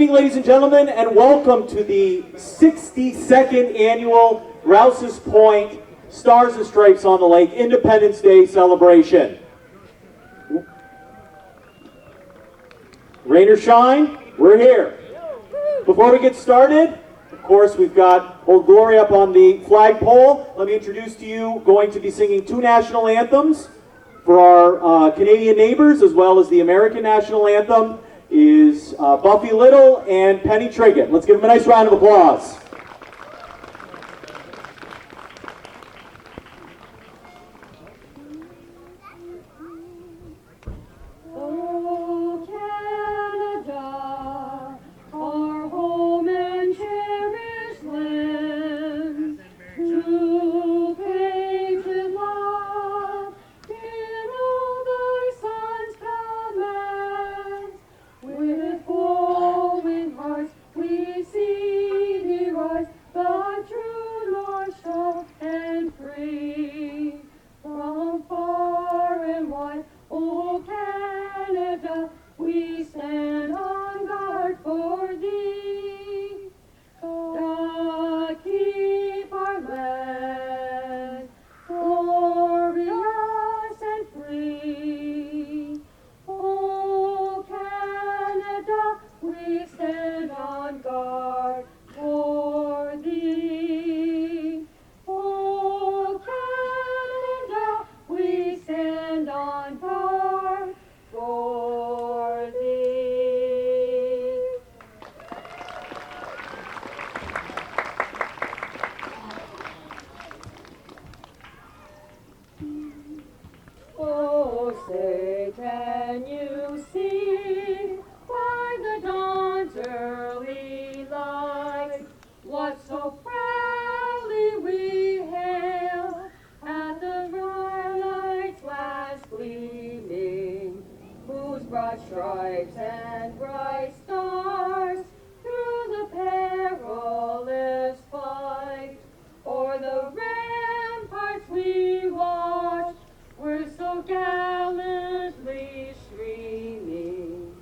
evening, ladies and gentlemen, and welcome to the 62nd annual Rouses Point Stars and Stripes on the Lake Independence Day celebration. Rain or shine, we're here. Before we get started, of course, we've got Old Glory up on the flagpole. Let me introduce to you, going to be singing two national anthems for our Canadian neighbors, as well as the American national anthem is Buffy Little and Penny Triggett. Let's give them a nice round of applause. Stripes and bright stars through the perilous fight, o'er the ramparts we watched were so gallantly streaming,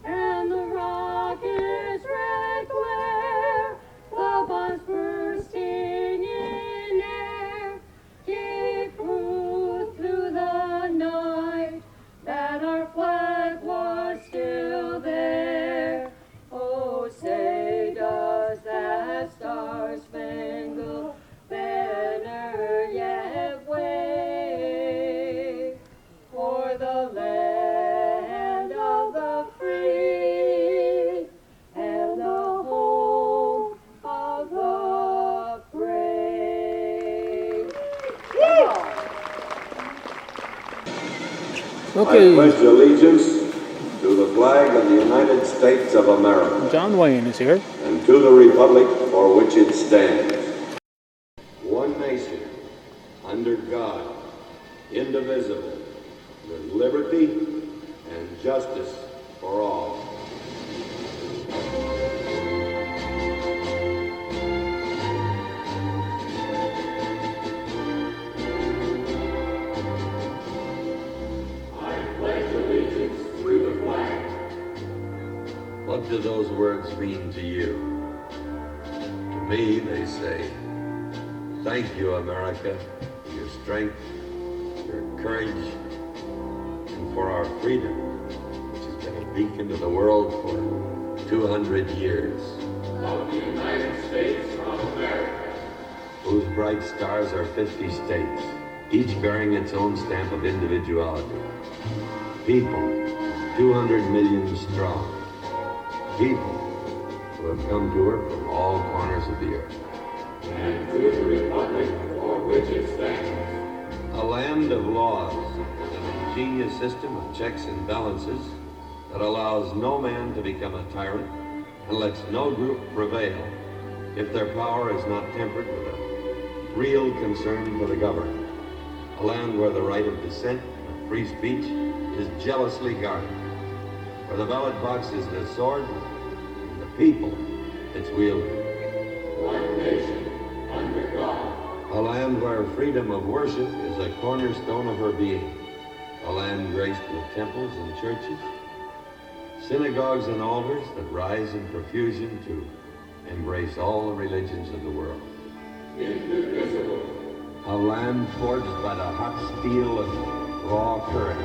and the rocket's red glare, the bombs bursting in air, gave proof through the night that our flag was still there. Oh, say does that star-spangled banner yet wave for the land of the free and the home of the brave? Okay. I pledge allegiance to the flag of the United States of America John Wayne is here. and to the republic for which it stands, one nation, under God, indivisible, with liberty and justice for all. What do those words mean to you? To me, they say, thank you, America, for your strength, your courage, and for our freedom, which has been a beacon to the world for 200 years. Of the United States of America, Whose bright stars are 50 states, each bearing its own stamp of individuality. People, 200 million strong. People who have come to her from all corners of the earth. and to the republic for which it stands, A land of laws and an ingenious system of checks and balances that allows no man to become a tyrant and lets no group prevail if their power is not tempered with a real concern for the governed. A land where the right of dissent and free speech is jealously guarded, where the ballot box is the sword and the people its wielder. one nation, under God, A land where freedom of worship is a cornerstone of her being. A land graced with temples and churches, synagogues and altars that rise in profusion to embrace all the religions of the world. indivisible, A land forged by the hot steel of raw courage,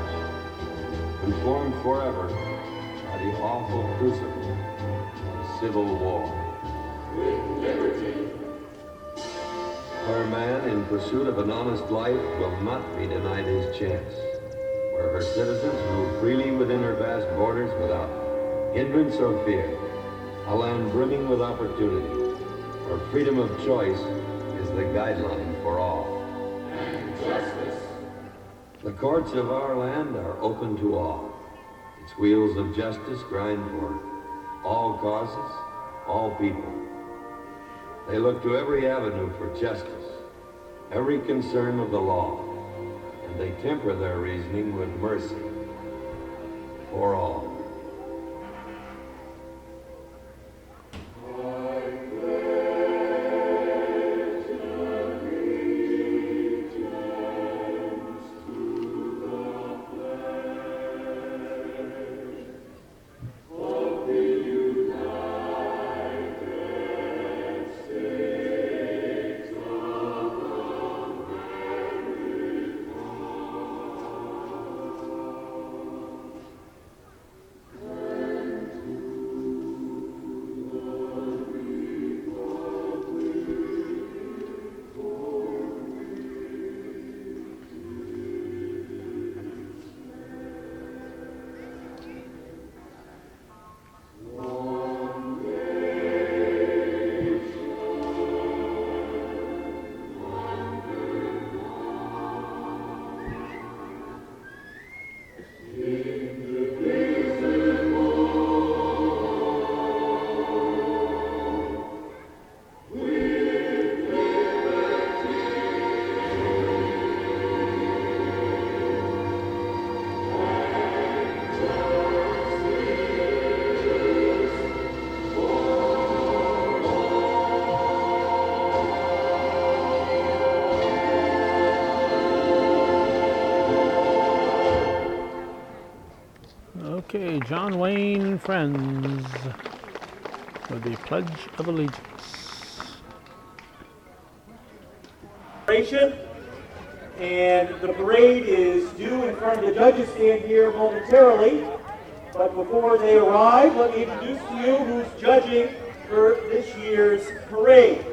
and formed forever by the awful crucible of civil war. with liberty, Where man, in pursuit of an honest life, will not be denied his chance. Where her citizens move freely within her vast borders without hindrance or fear. A land brimming with opportunity, where freedom of choice is the guideline for all. and justice, The courts of our land are open to all. Its wheels of justice grind for all causes, all people. They look to every avenue for justice, every concern of the law, and they temper their reasoning with mercy for all. Okay, John Wayne and friends with the Pledge of Allegiance. And the parade is due in front of the judges stand here momentarily. But before they arrive, let me introduce to you who's judging for this year's parade.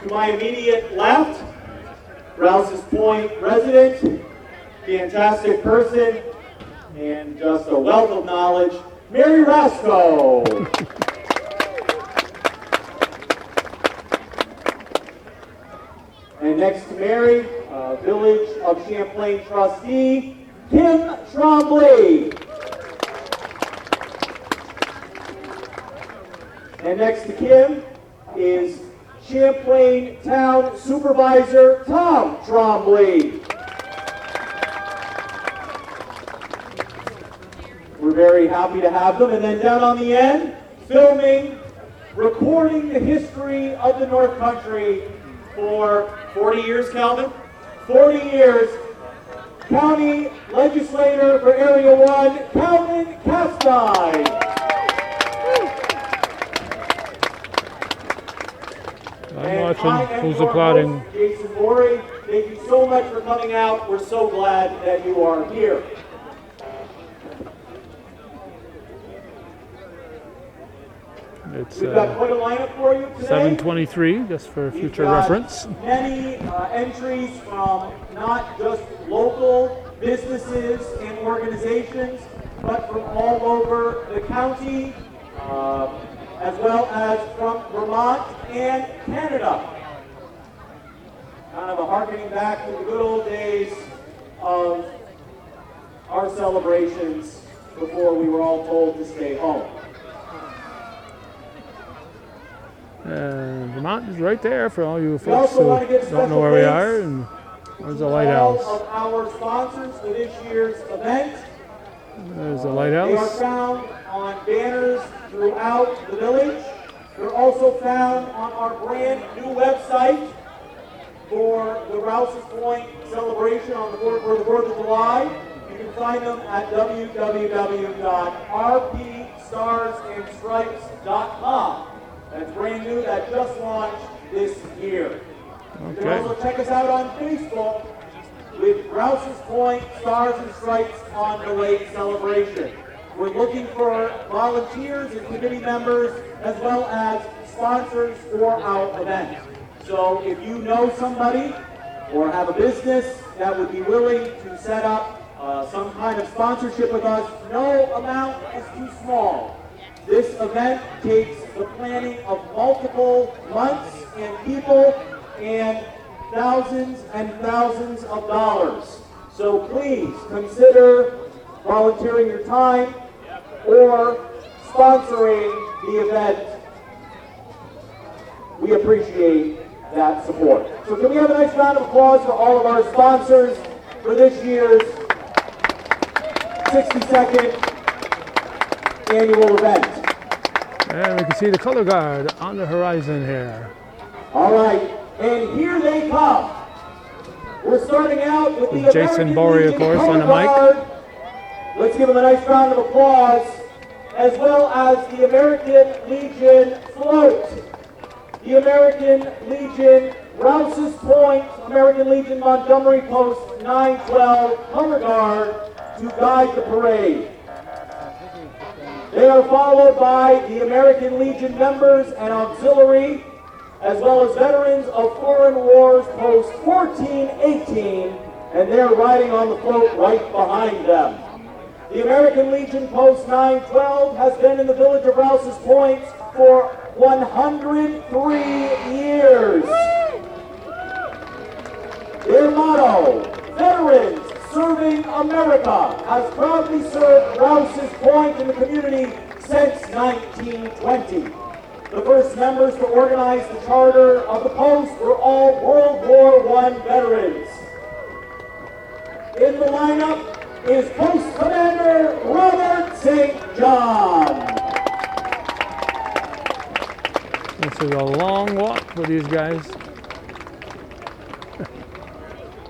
To my immediate left, Rouses Point resident, fantastic person, and just a wealth of knowledge, Mary Rasco. And next to Mary, Village of Champlain trustee, Kim Trombley. And next to Kim is Champlain Town Supervisor Tom Trombley. We're very happy to have them. And then down on the end, filming, recording the history of the North Country for 40 years, Calvin? 40 years. County Legislator for Area 1, Calvin Castine. I'm watching. Who's applauding? Jason Morey, thank you so much for coming out. We're so glad that you are here. It's We've got quite a lineup for you today. 7:23, just for We've future got reference. many entries from not just local businesses and organizations, but from all over the county, as well as from Vermont and Canada. Kind of a harkening back to the good old days of our celebrations before we were all told to stay home. Vermont is right there for all you We folks also who want to give don't know special where we thanks are. And there's the to lighthouse. all of our sponsors for this year's event. There's the They are lighthouse. found on banners throughout the village. They're also found on our brand new website for the Rouses Point celebration on the 4th of July. you can find them at www.rpstarsandstripes.com. That's brand new, that just launched this year. You can also check us out on Facebook with Rouses Point Stars and Stripes on the Lake celebration. We're looking for volunteers and committee members as well as sponsors for our event. So if you know somebody or have a business that would be willing to set up some kind of sponsorship with us, no amount is too small. This event takes the planning of multiple months and people and thousands of dollars. So please consider volunteering your time or sponsoring the event. We appreciate that support. So can we have a nice round of applause for all of our sponsors for this year's 62nd annual event. And we can see the color guard on the horizon here. All right, and here they come. We're starting out with the Jason American Borey, of Legion course, color on the mic. guard. Let's give them a nice round of applause, as well as the American Legion float. The American Legion Rouses Point, American Legion Montgomery Post 912 color guard to guide the parade. They are followed by the American Legion members and auxiliary, as well as veterans of Foreign Wars Post 1418, and they're riding on the float right behind them. The American Legion Post 912 has been in the village of Rouses Point for 103 years. Their motto, Veterans Serving America, has proudly served Rouses Point in the community since 1920. The first members to organize the charter of the post were all World War I veterans. In the lineup is Post Commander Robert St. John. This is a long walk for these guys.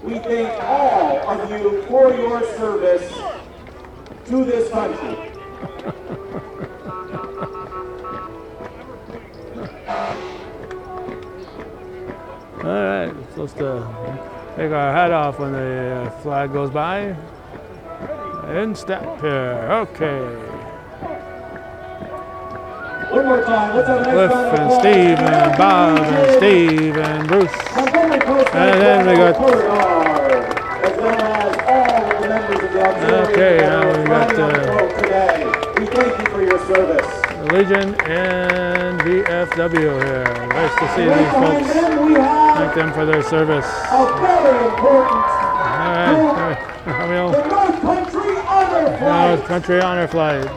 We thank all of you for your service to this country. All right, supposed to take our hat off when the flag goes by. In step here, okay. One more time, let's have a nice Cliff round of and applause. Steve and Bob and Steve and Bruce. Montgomery Post And then we got- color guard, as well as all of the members of the auxiliary Okay, that now are we got, riding on the boat today. We thank you for your service. The Legion and VFW here. Nice to see Right these behind folks. them, we have Thank them for their service. a very important All right, the we'll North Country Honor now Flight. it's Country Honor Flight.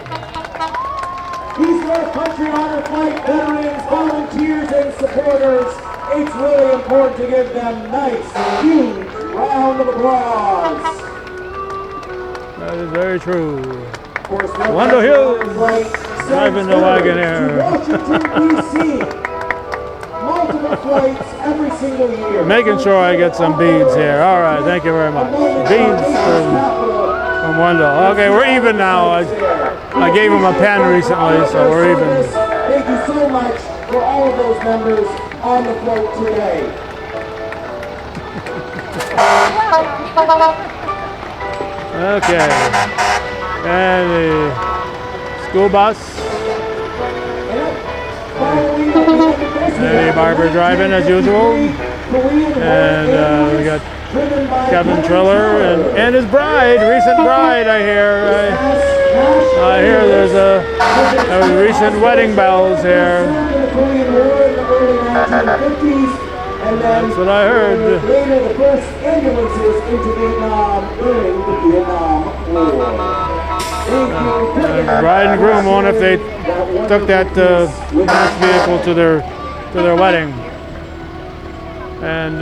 These North Country Honor Flight veterans, volunteers, and supporters, it's really important to give them nice, huge round of applause. That is very true. Of course, North Wendell Country Hills Honor Flight driving sends the wagon veterans here. to Washington, D.C. Multiple flights every single year. Making sure I get some beads here. All right, thank you very much. Beads from Wendell. Okay, we're even now. I gave him a pen recently, so we're even. Thank you so much for all of those members on the float today. Okay. And the school bus. Eddie Barber driving as usual. And we got Kevin Triller and his bride, recent bride, I hear. I hear there's a recent wedding bells here. That's what I heard. Later, the first ambulances into Vietnam during the Vietnam War. Bride and groom won't if they took that match vehicle to their wedding. And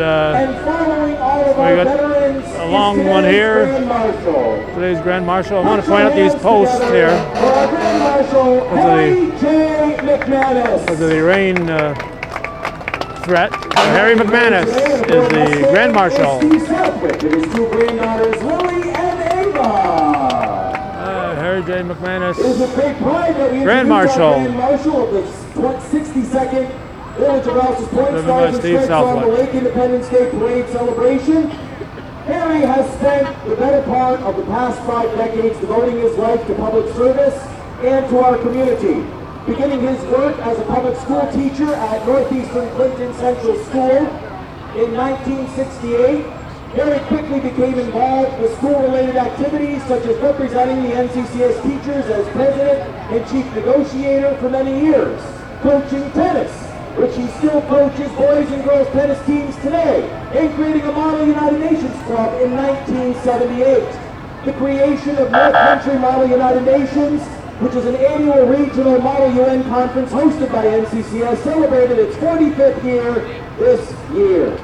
following all of we our got veterans a long is one here. Grand Marshal. Today's Grand Marshal. I want to point out these posts here For our Grand Marshal, Because of the- Harry J. McManus. because of the rain threat. Harry McManus is the Grand Marshal. Steve Southwick and his two granddaughters, Lily and Ava. J. McManus, It is with great pride that we Grand introduce Marshal. our Grand Marshal of the 62nd Village of Rouses Point Driven by Stars and Steve Stripes on the Southwick. Lake Independence Day Parade celebration. Harry has spent the better part of the past 5 decades devoting his life to public service and to our community. Beginning his work as a public school teacher at Northeastern Clinton Central School in 1968, Harry quickly became involved with school-related activities such as representing the NCCS teachers as president and chief negotiator for many years, coaching tennis, which he still coaches boys and girls tennis teams today, and creating a Model United Nations Club in 1978. The creation of North Country Model United Nations, which is an annual regional Model UN conference hosted by NCCS, celebrated its 45th year this year.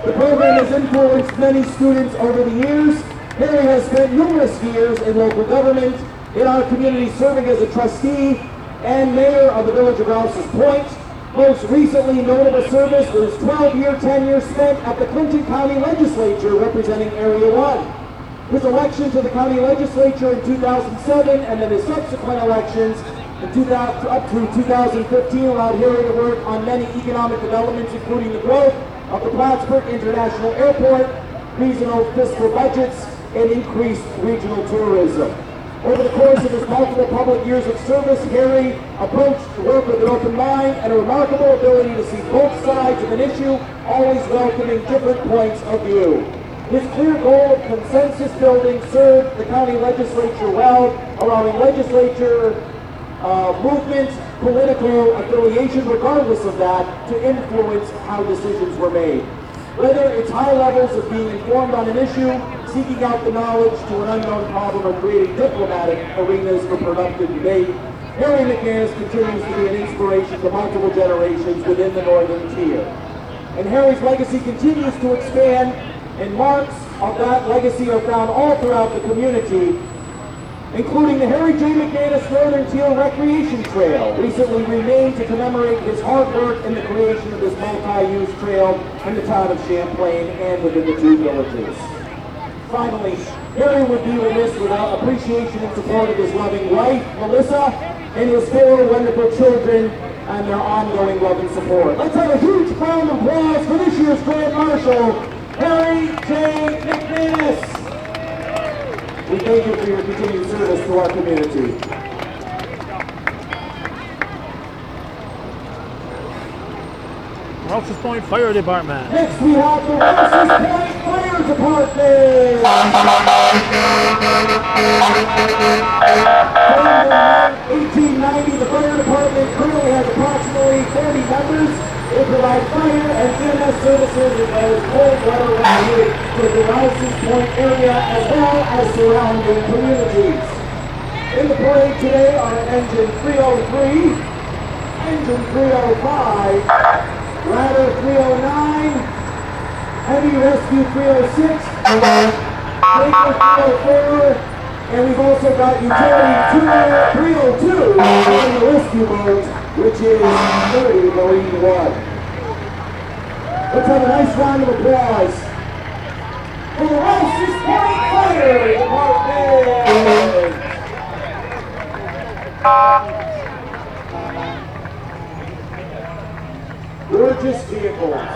The program has influenced many students over the years. Harry has spent numerous years in local government, in our community serving as a trustee and mayor of the Village of Rouses Point. Most recently notable service was 12-year tenure spent at the Clinton County Legislature representing Area 1. His election to the county legislature in 2007 and then his subsequent elections up through 2015 allowed Harry to work on many economic developments, including the growth of the Plattsburgh International Airport, regional fiscal budgets, and increased regional tourism. Over the course of his multiple public years of service, Harry approached the work with an open mind and a remarkable ability to see both sides of an issue, always welcoming different points of view. His clear goal of consensus building served the county legislature well, allowing legislature movement, political affiliation, regardless of that, to influence how decisions were made. Whether it's high levels of being informed on an issue, seeking out the knowledge to an unknown problem, or creating diplomatic arenas for productive debate, Harry McManus continues to be an inspiration to multiple generations within the Northern Tier. And Harry's legacy continues to expand, and marks of that legacy are found all throughout the community, including the Harry J. McManus Northern Tier Recreation Trail, recently renamed to commemorate his hard work in the creation of this multi-use trail in the town of Champlain and within the 2 villages. Finally, Harry would be remiss without appreciation and support of his loving wife, Melissa, and his 4 wonderful children and their ongoing love and support. Let's have a huge round of applause for this year's Grand Marshal, Harry J. McManus. We thank you for your continued service to our community. Rouses Point Fire Department. Next we have the Rouses Point Fire Department. Formed in 1890, the fire department currently has approximately 30 members. They provide fire and EMS services as well as cold water rescue to the Rouses Point area as well as surrounding communities. In the parade today are Engine 303, Engine 305, Ladder 309, Heavy Rescue 306, Breaker 304, and we've also got Utility 302 and the rescue boat, which is 30 Marine 1. Let's have a nice round of applause for the Rouses Point Fire Department. Gorgeous vehicles.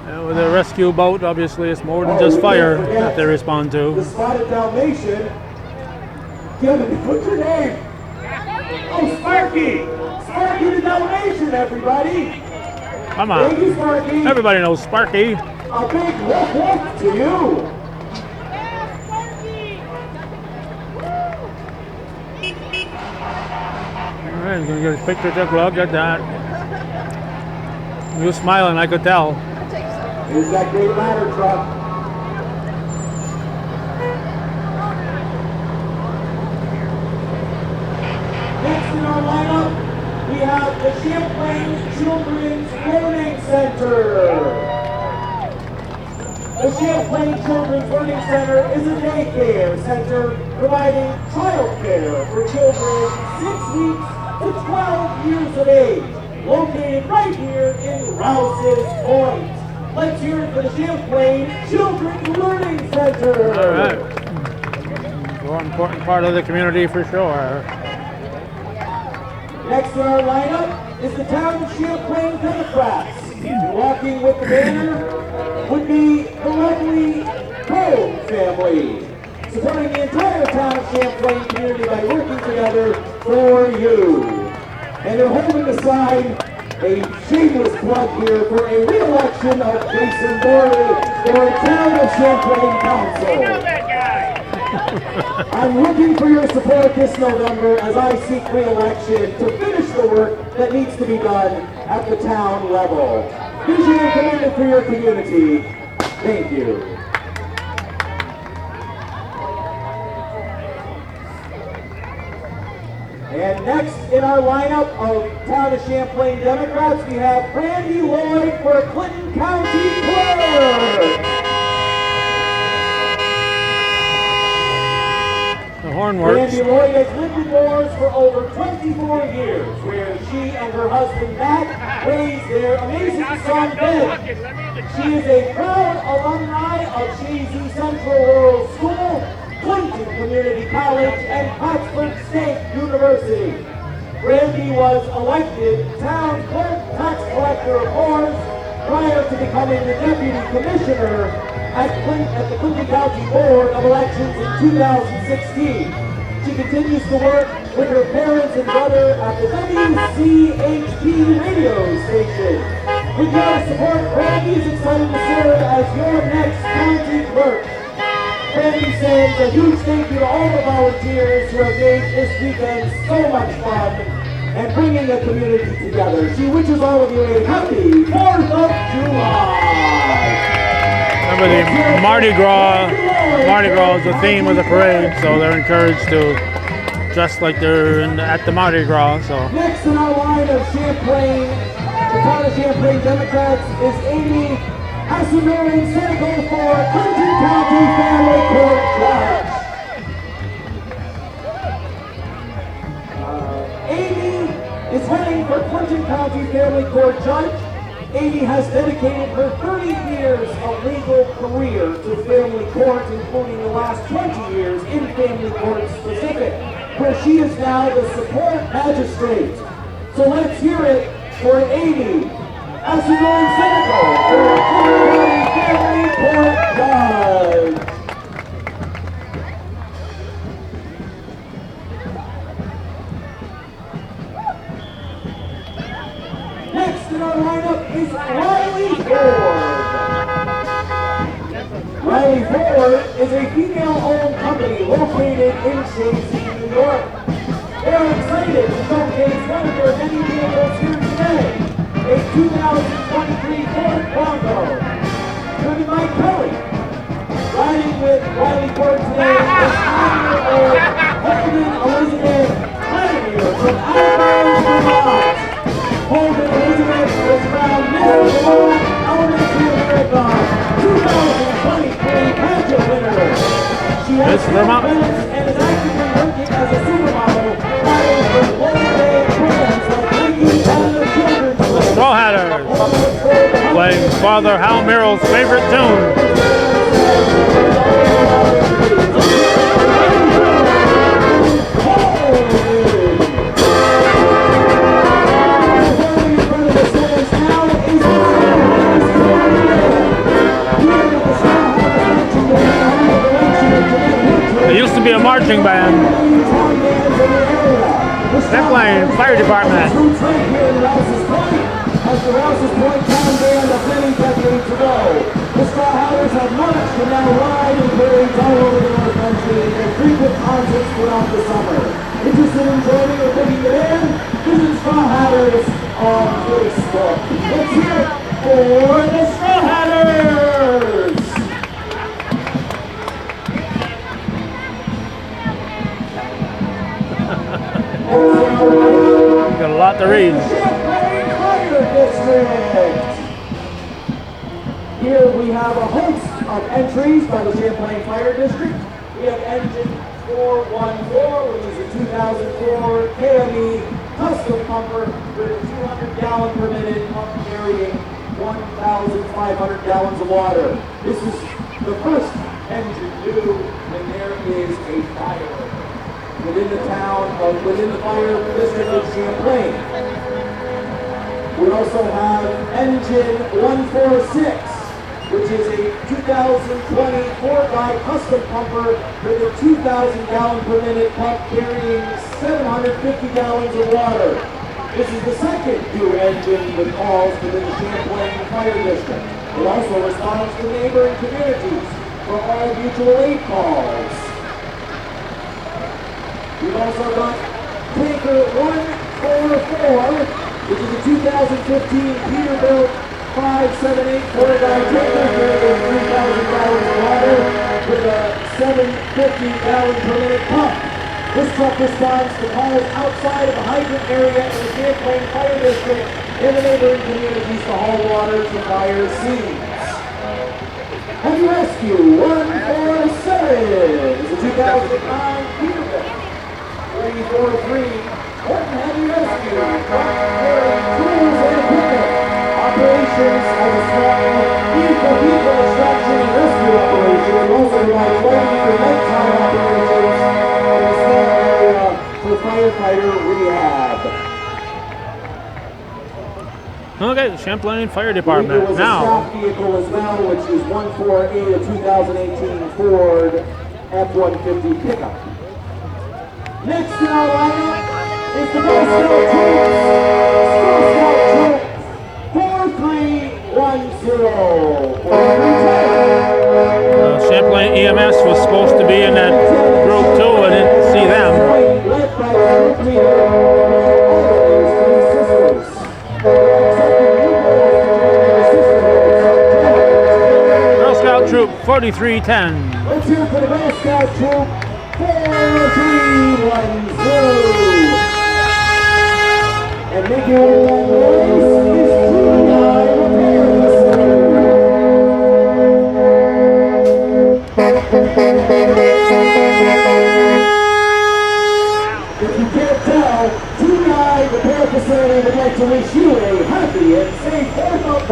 And with a rescue boat, obviously it's more than just fire that they respond The to. Spotted Dalmatian. Kevin, what's your name? Oh, Sparky! Sparky the Dalmatian, everybody! Come Thank you, on. Sparky! Everybody knows Sparky. A big woof woof to you! Alright, I'm gonna get his picture took. Look at that. He was smiling, I could tell. Here's that great ladder truck. Next in our lineup, we have the Champlain Children's Learning Center. The Champlain Children's Learning Center is a daycare center providing childcare for children 6 weeks to 12 years of age, located right here in Rouses Point. Let's hear it for the Champlain Children's Learning Center. Alright. More important part of the community for sure. Next in our lineup is the town of Champlain Democrats. Walking with the banner would be the lovely Cole family, supporting the entire town of Champlain community by working together for you. And they're holding aside a shameless plug here for a re-election of Jason Borley for town of Champlain Council. I'm looking for your support this November as I seek re-election to finish the work that needs to be done at the town level. Vision and commitment for your community. Thank you. And next in our lineup of Town of Champlain Democrats, we have Brandy Lloyd for Clinton County Clerk. The horn works. Brandy Lloyd has lived in Moores for over 24 years, where she and her husband Matt raised their amazing son Ben. She is a proud alumni of Chazy Central Rural School, Clinton Community College, and Plattsburgh State University. Brandy was elected town clerk tax collector of Moores prior to becoming the deputy commissioner at the Clinton County Board of Elections in 2016. She continues to work with her parents and brother at the WCHP radio station. With your support, Brandy is excited to serve as your next county clerk. Brandy sends a huge thank you to all the volunteers who have made this weekend so much fun and bringing the community together. She wishes all of you a happy 4th of July. Remember the Mardi Gras is the theme of the parade, so they're encouraged to dress like they're at the Mardi Gras. So next in our line of Champlain, the town of Champlain Democrats is Amy Asumarian Senegal for Clinton County Family Court Judge. Amy is running for Clinton County Family Court Judge. Amy has dedicated her 30 years of legal career to family court, including the last 20 years in family court specific, where she is now the support magistrate. So let's hear it for Amy Asumarian Senegal for Clinton County Family Court Judge. Next in our lineup is Riley Ford. Riley Ford is a female-owned company located in Chazy, New York. They are excited to showcase one of their many vehicles here today, a 2023 Ford Bronco, driven by Kelly. Riding with Riley Ford today is 9-year-old Holden Elizabeth Pioneer from Alabama, Vermont. Holden Elizabeth was found Miss Vermont Elementary America 2023 pageant winner. She has credits and is actively working as a supermodel, modeling for global programs like Nike and the Children's Book. Straw Hatters playing Father Hal Merrill's favorite tune. There used to be a marching band. They're playing fire department. As the Rouses Point Town Band of many decades ago, the Straw Hatters have marched and now ride in parades all over the North Country and frequent concerts throughout the summer. Interested in joining or booking the band? Visit Straw Hatters on Facebook. Let's hear it for the Straw Hatters! Got a lot to read. Here we have a host of entries by the Champlain Fire District. We have engine 414, which is a 2004 KME custom pumper with a 200-gallon per minute pump carrying 1,500 gallons of water. This is the first engine new when there is a fire within the fire district of Champlain. We also have engine 146, which is a 2020 4-guy custom pumper with a 2,000 gallon per minute pump carrying 750 gallons of water. This is the second new engine with calls within the Champlain Fire District. It also responds to neighboring communities for all mutual aid calls. We've also got tanker 144, which is a 2015 Peterbilt 578 4-guy tanker carrying 3,000 gallons of water with a 750 gallon per minute pump. This truck responds to calls outside of the hydrant area in the Champlain Fire District and the neighboring communities to haul water to fire scenes. Heavy Rescue 147 is a 2009 Peterbilt 343 Horton Heavy Rescue carrying tools and equipment. Operations as a small vehicle extraction and rescue operation. It also provides lighting for nighttime operations in a small area for firefighter rehab. Okay, the Champlain Fire There Department. was a Now, staff vehicle as well, which is 148, a 2018 Ford F-150 pickup. Next in our lineup is the Girl Scout Troops. Girl Scout Troop 4310. Champlain EMS was supposed to be in that group too. I didn't see them. Led by the group leader, always three sisters. Accepting new girls to join their sisterhoods. Girl Scout Troop 4310. Let's hear it for the Girl Scout Troop 4310. And making all that noise is July Repair If you can't tell, July Repair Facility would like to wish you a happy and safe 4th of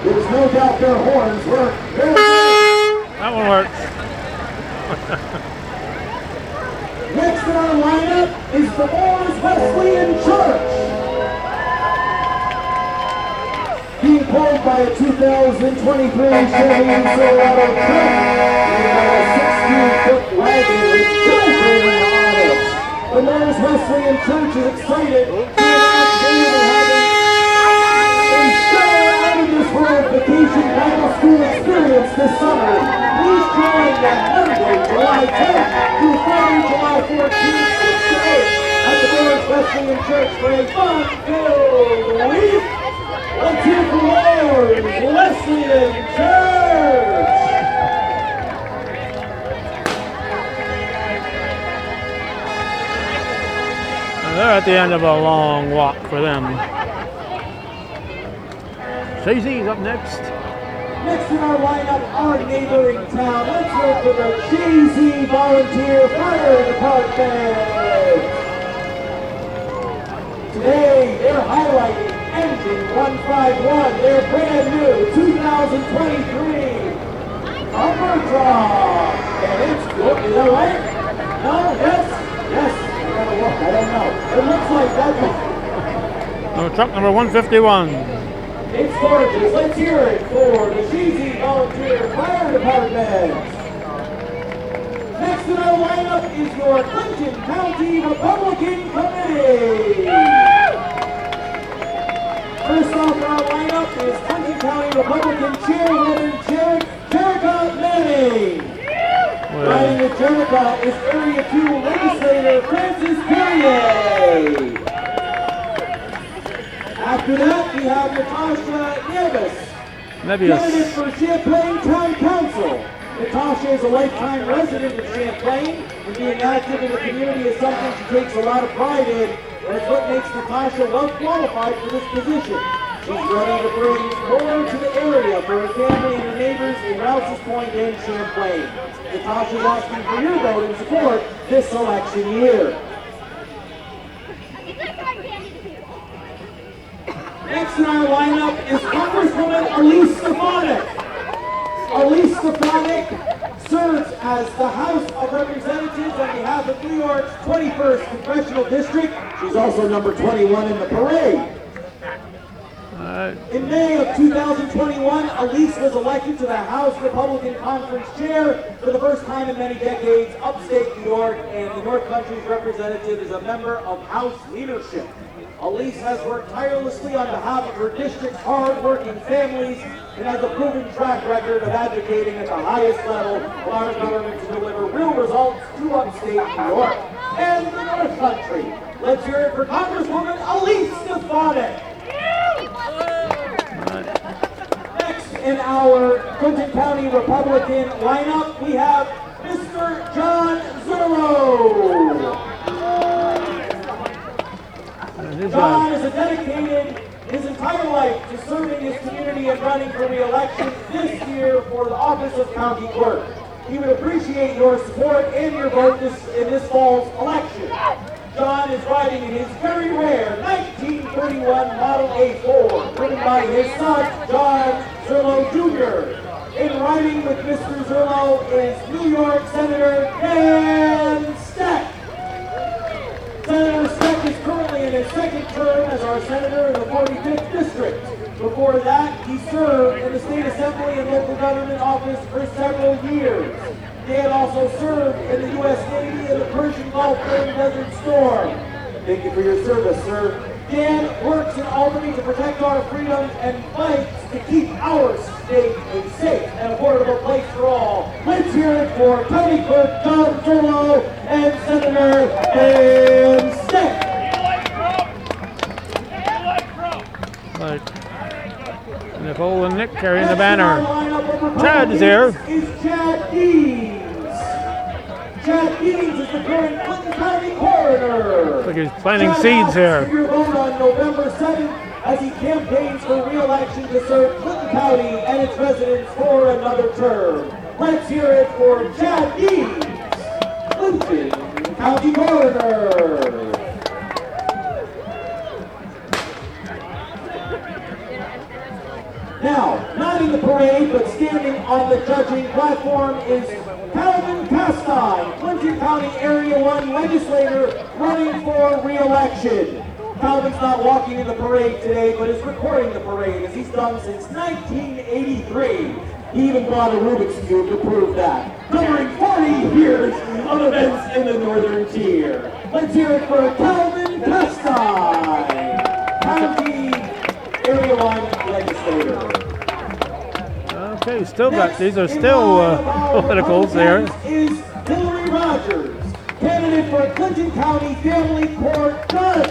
There's no doubt their horns work very good. That one works. Next in our lineup is the Rouses Wesleyan Church. Being pulled by a 2023 Chevy Silverado truck and by a 16-foot wagon with children on it. The Rouses Wesleyan Church is excited to announce they will be having a show out of this world vacation Bible school experience this summer. Please join them Monday, July 10th through Friday, July 14th, 6 to 8 at the Rouses Wesleyan Church for a fun-filled week. Let's hear for Rouses Wesleyan Church. And they're at the end of a long walk for them. Chazy's up next. Next in our lineup, our neighboring town. Let's hear for the Chazy Volunteer Fire Department. Today, they're highlighting Engine 151, their brand new 2023 Upper Drop. And it's good, is that right? No? Yes? Yes. I gotta look, I don't know. It looks like that. Truck number 151. It's gorgeous. Let's hear it for the Chazy Volunteer Fire Department. Next in our lineup is your Clinton County Republican Committee. First off in our lineup is Clinton County Republican Chairwoman Jerica Manning. Riding with Jerica is Area 2 Legislator Francis Perrier. After that, we have Natasha Nevis, candidate for Champlain Town Council. Natasha is a lifetime resident of Champlain, and being active in the community is something she takes a lot of pride in, and it's what makes Natasha well qualified for this position. She's ready to bring more to the area for her family and her neighbors in Rouses Point and Champlain. Natasha's asking for your vote and support this election year. Next in our lineup is Congresswoman Elise Stefanik. Elise Stefanik serves as the House of Representatives on behalf of New York's 21st Congressional District. She's also number 21 in the parade. In May of 2021, Elise was elected to the House Republican Conference Chair for the first time in many decades, upstate New York, and the North Country's representative is a member of House leadership. Elise has worked tirelessly on behalf of her district's hard-working families and has a proven track record of advocating at the highest level of our government to deliver real results to upstate New York and the North Country. Let's hear it for Congresswoman Elise Stefanik. Next in our Clinton County Republican lineup, we have Mr. John Zurlo. John has dedicated his entire life to serving his community and running for re-election this year for the office of county clerk. He would appreciate your support and your vote in this fall's election. John is riding in his very rare 1931 Model A4, driven by his son, John Zurlo Jr. In riding with Mr. Zurlo is New York Senator Dan Steck. Senator Steck is currently in his second term as our senator in the 45th District. Before that, he served in the State Assembly and local government office for several years. Dan also served in the U.S. Navy in the Persian Gulf during Desert Storm. Thank you for your service, sir. Dan works in Albany to protect our freedoms and fights to keep our state a safe and affordable place for all. Let's hear it for County Clerk John Zurlo and Senator Dan Steck. Right. Nicole and Nick carrying the banner. Chad is here. Is Chad Deans. Chad Deans is the current Clinton County coroner. Looks like he's planting Chad seeds here. For your vote on November 7th as he campaigns for re-election to serve Clinton County and its residents for another term. Let's hear it for Chad Deans, Clinton County coroner. Now, not in the parade, but standing on the judging platform is Calvin Castine, Clinton County Area 1 legislator running for re-election. Calvin's not walking in the parade today, but is recording the parade as he's done since 1983. He even brought a Rubik's Cube to prove that. Covering 40 years of events in the Northern Tier. Let's hear it for Calvin Castine, County Area 1 legislator. Okay, still got, these are still politicals there. Is Hillary Rogers, candidate for Clinton County Family Court Judge.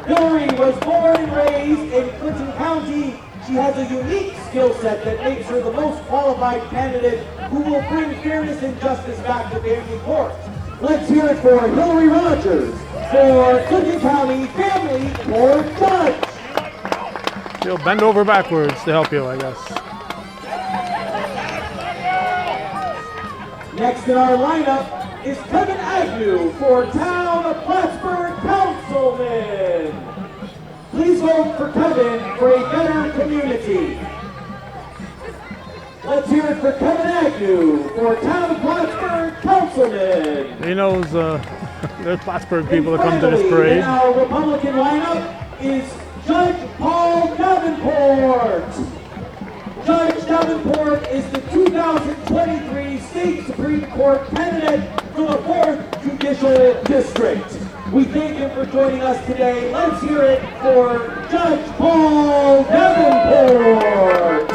Hillary was born and raised in Clinton County. She has a unique skill set that makes her the most qualified candidate who will bring fairness and justice back to family court. Let's hear it for Hillary Rogers for Clinton County Family Court Judge. She'll bend over backwards to help you, I guess. Next in our lineup is Kevin Agnew for Town of Plattsburgh Councilman. Please vote for Kevin for a better community. Let's hear it for Kevin Agnew for Town of Plattsburgh Councilman. He knows there's Plattsburgh people that come to this parade. In our Republican lineup is Judge Paul Davenport. Judge Davenport is the 2023 State Supreme Court candidate for the 4th Judicial District. We thank him for joining us today. Let's hear it for Judge Paul Davenport.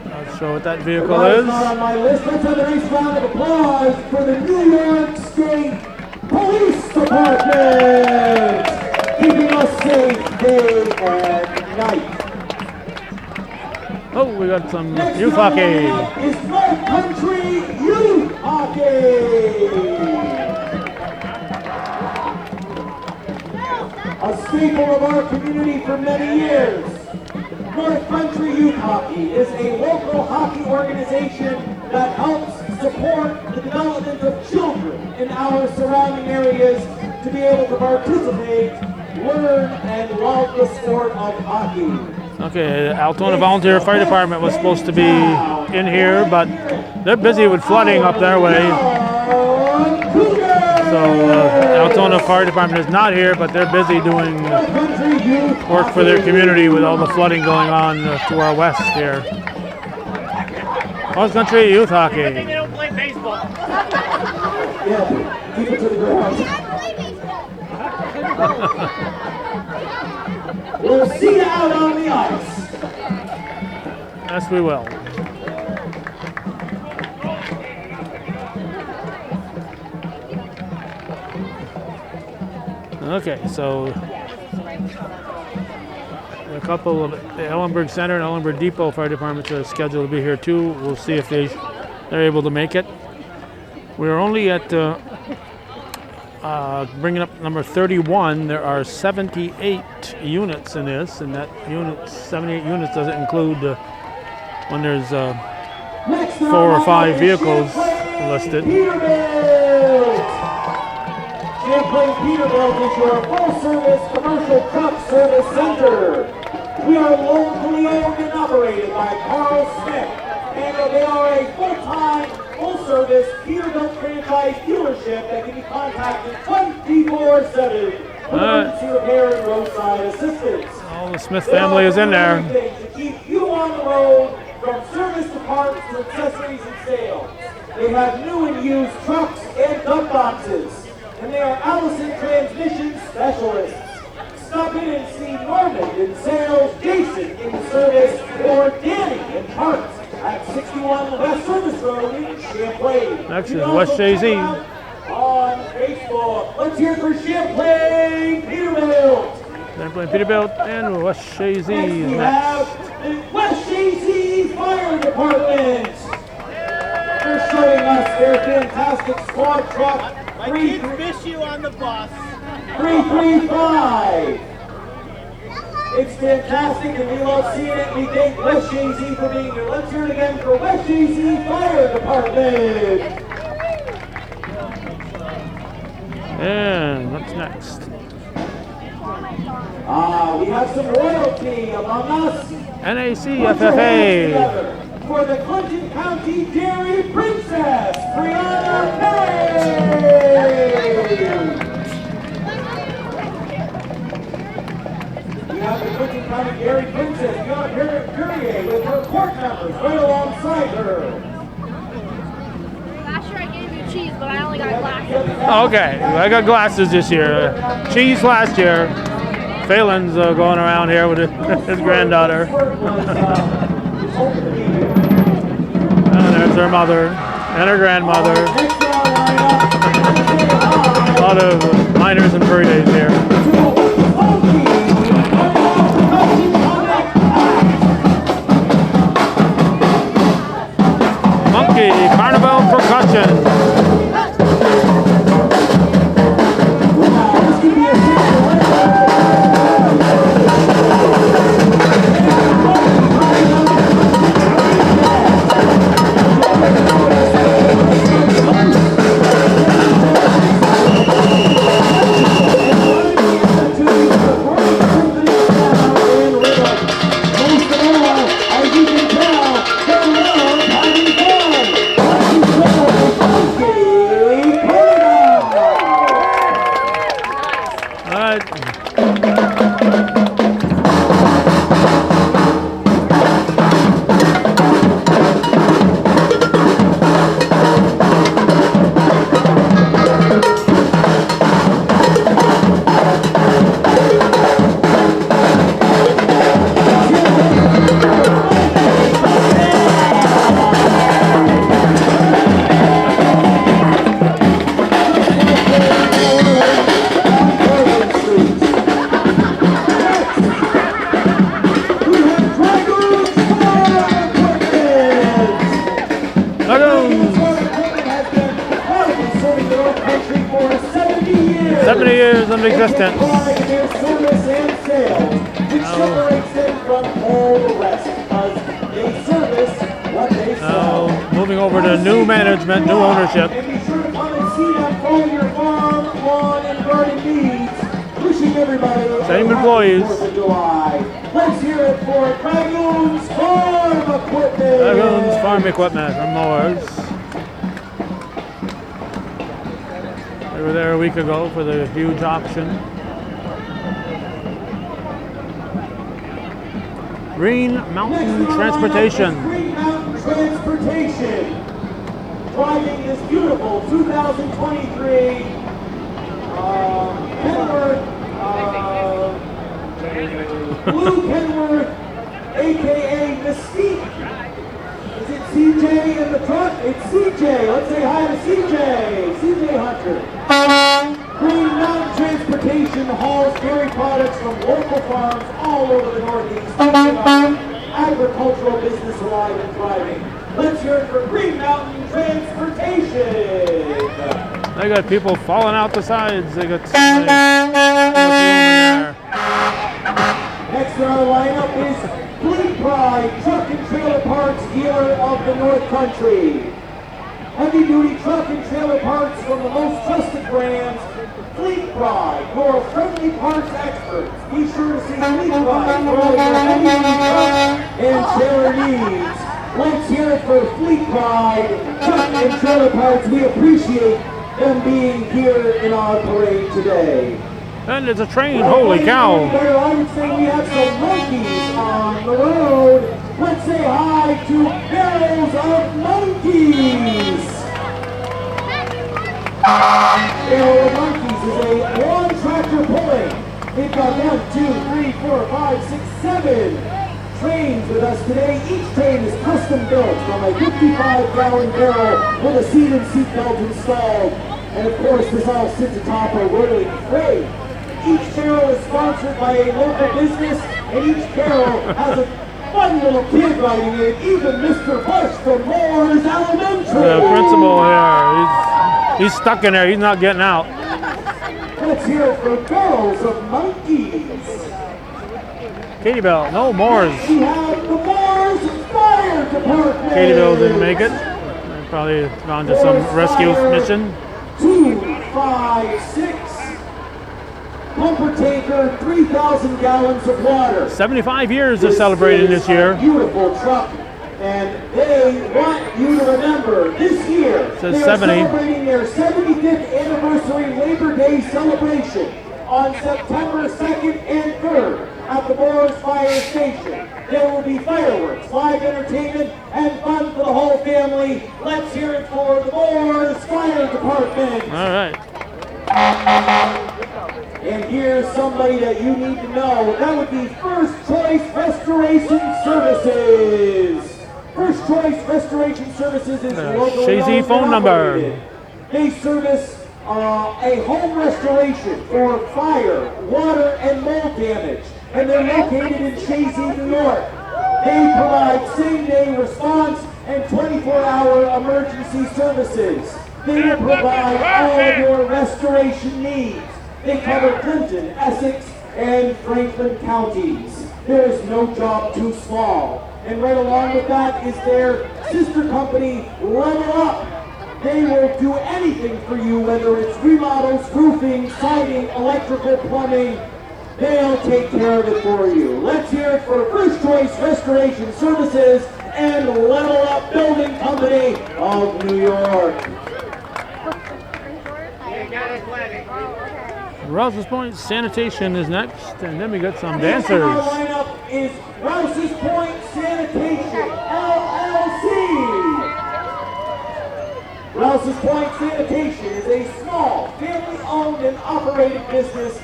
Not sure what that vehicle Not is. on my list. Let's have a nice round of applause for the New York State Police Department, keeping us safe day and night. Oh, we got some Next youth on the hockey. lineup is North Country Youth Hockey. staple of our community for many years. North Country Youth Hockey is a local hockey organization that helps support the development of children in our surrounding areas to be able to participate, learn, and love the sport of hockey. Okay, Altona Volunteer Fire Department was supposed to be in here, but they're busy with flooding up their way. So Altona Fire Department is not here, but they're busy doing work for their community with all the flooding going on to our west here. Cross Country Youth Hockey. They don't play baseball. Yeah, keep it to the ground. We'll see you out on the ice. Yes, we will. Okay, so a couple of the Ellenburg Center and Ellenburg Depot Fire Departments are scheduled to be here too. We'll see if they're able to make it. We're only at bringing up number 31. There are 78 units in this, and that 78 units doesn't include when there's 4 or 5 vehicles listed. Champlain Peterbilt is your full-service commercial truck service center. We are locally owned and operated by Carl Smith, and they are a full-time, full-service Peterbilt franchise dealership that can be contacted 24/7 for emergency repair and roadside assistance. All the Smith family is in there. To keep you on the road, from service to parts to accessories and sales. They have new and used trucks and dump boxes. And they are Allison Transmission Specialists. Stop in and see Norman in sales, Jason in service, or Danny in parts at 61 West Service Road in Champlain. Next is West Shazy. On Facebook. Let's hear for Champlain Peterbilt. Champlain Peterbilt and West Shazy Next is we next. have the West Shazy Fire Department. They're showing us their fantastic squad truck. My kids miss you on the bus. 335. It's fantastic and we love seeing it. We thank West Shazy for being here. Let's hear it again for West Shazy Fire Department. And what's next? We have some royalty among us. NACFFA. For the Clinton County Dairy Princess, Brianna May. We have the Clinton County Dairy Princess, Brianna Perrier, with her court numbers right alongside her. Last year I gave you cheese, but I only got glasses. Okay, I got glasses this year. Cheese last year. Phelan's going around here with his granddaughter. And there's her mother and her grandmother. A lot of miners and fur days here. Monkey Carnival Percussion. Existence. sales, which separates them from all the rest, because they service what they sell. Now, moving over to new management, new ownership. And be sure to come and see them for all your farm, lawn, and garden needs. Wishing everybody Same a employees. happy 4th of July. Let's hear it for Dragoons Farm Equipment. Dragoons Farm Equipment from Mowers. They were there a week ago for the huge auction. Green Mountain Transportation. Green Mountain Transportation. Driving this beautiful 2023 Kenworth, Blue Kenworth, aka Mystique. Is it CJ in the truck? It's CJ. Let's say hi to CJ. CJ Hunter. Green Mountain Transportation hauls dairy products from local farms all over the Northeast, keeping our agricultural business alive and thriving. Let's hear it for Green Mountain Transportation. They got people falling out the sides. They got so much room in there. Next on our lineup is Fleet Pride Truck and Trailer Parts Dealer of the North Country. Heavy duty truck and trailer parts from the most trusted brands. Fleet Pride, your friendly parts experts. Be sure to see Fleet Pride for all your heavy duty truck and trailer needs. Let's hear it for Fleet Pride Truck and Trailer Parts. We appreciate them being here in our parade today. And it's a train. Holy cow. I would say we have some monkeys on the road. Let's say hi to Barrels of Monkeys. Barrel of Monkeys is a one tractor pulling. They've got 1, 2, 3, 4, 5, 6, 7 trains with us today. Each train is custom built from a 55-gallon barrel with a seat and seat belt installed. And of course, this all sits atop a rolling crate. Each barrel is sponsored by a local business, and each barrel has a fun little kid riding it, even Mr. Bush from Moore's Elementary. The principal here, he's stuck in there. He's not getting out. Let's hear it for Barrels of Monkeys. Katie Bell, no Moores. We have the Moore's Fire Department. Katie Bell didn't make it. They're probably gone to some rescue mission. 2, 5, 6. Pumper tanker, 3,000 gallons of water. 75 years they're celebrating this year. Beautiful truck, and they want you to remember this year Says they are 70. celebrating their 75th anniversary Labor Day celebration on September 2nd and 3rd at the Moore's Fire Station. There will be fireworks, live entertainment, and fun for the whole family. Let's hear it for the Moore's Fire Department. All right. And here's somebody that you need to know. That would be First Choice Restoration Services. First Choice Restoration Services is locally Shazy owned phone and number. operated. They service a home restoration for fire, water, and mold damage. And they're located in Shazy, New York. They provide same-day response and 24-hour emergency services. They will provide all of your restoration needs. They cover Clinton, Essex, and Franklin counties. There is no job too small. And right along with that is their sister company, Level Up. They will do anything for you, whether it's remodels, roofing, siding, electrical, plumbing. They'll take care of it for you. Let's hear it for First Choice Restoration Services and Level Up Building Company of New York. Rouses Point Sanitation is next, and then we got some Next dancers. on our lineup is Rouses Point Sanitation, LLC. Rouses Point Sanitation is a small, family-owned and operated business